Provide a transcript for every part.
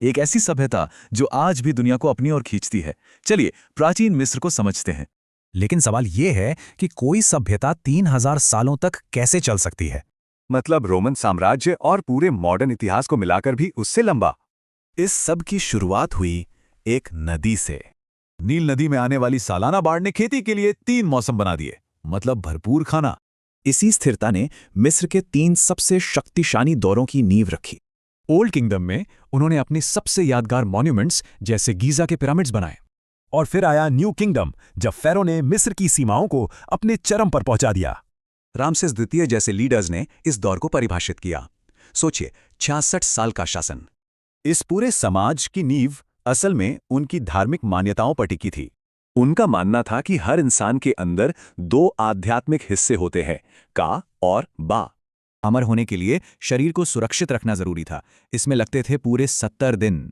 एक ऐसी सभ्यता जो आज भी दुनिया को अपनी ओर खींचती है। चलिए प्राचीन मिस्र को समझते हैं। लेकिन सवाल ये है कि कोई सभ्यता 3000 सालों तक कैसे चल सकती है। मतलब रोमन साम्राज्य और पूरे मॉडर्न इतिहास को मिलाकर भी उससे लंबा। इस सब की शुरुआत हुई एक नदी से। नील नदी में आने वाली सालाना बाढ़ ने खेती के लिए 3 मौसम बना दिए, मतलब भरपूर खाना। इसी स्थिरता ने मिस्र के 3 सबसे शक्तिशाली दौरों की नींव रखी। ओल्ड किंगडम में उन्होंने अपनी सबसे यादगार मॉन्यूमेंट्स जैसे गीजा के पिरामिड्स बनाए। और फिर आया न्यू किंगडम, जब फेरो ने मिस्र की सीमाओं को अपने चरम पर पहुंचा दिया। रामसेस द्वितीय जैसे लीडर्स ने इस दौर को परिभाषित किया। सोचिए, 66 साल का शासन। इस पूरे समाज की नींव असल में उनकी धार्मिक मान्यताओं पर टिकी थी। उनका मानना था कि हर इंसान के अंदर 2 आध्यात्मिक हिस्से होते हैं, का और बा। अमर होने के लिए शरीर को सुरक्षित रखना जरूरी था। इसमें लगते थे पूरे 70 दिन।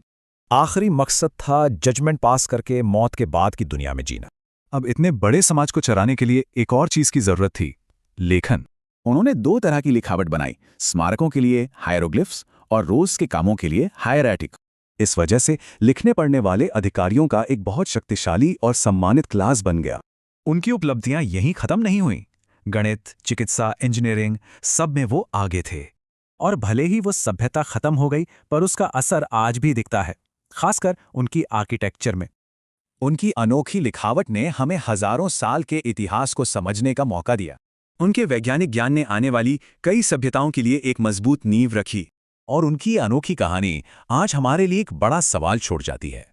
आखिरी मकसद था जजमेंट पास करके मौत के बाद की दुनिया में जीना। अब इतने बड़े समाज को चराने के लिए एक और चीज की जरूरत थी, लेखन। उन्होंने 2 तरह की लिखावट बनाई, स्मारकों के लिए हायरोग्लिफ्स और रोज के कामों के लिए हायराटिक। इस वजह से लिखने पढ़ने वाले अधिकारियों का एक बहुत शक्तिशाली और सम्मानित क्लास बन गया। उनकी उपलब्धियां यहीं खत्म नहीं हुई। गणित, चिकित्सा, इंजीनियरिंग, सब में वो आगे थे। और भले ही वो सभ्यता खत्म हो गई, पर उसका असर आज भी दिखता है, खासकर उनकी आर्किटेक्चर में। उनकी अनोखी लिखावट ने हमें हजारों साल के इतिहास को समझने का मौका दिया। उनके वैज्ञानिक ज्ञान ने आने वाली कई सभ्यताओं के लिए एक मजबूत नींव रखी। और उनकी अनोखी कहानी आज हमारे लिए एक बड़ा सवाल छोड़ जाती है।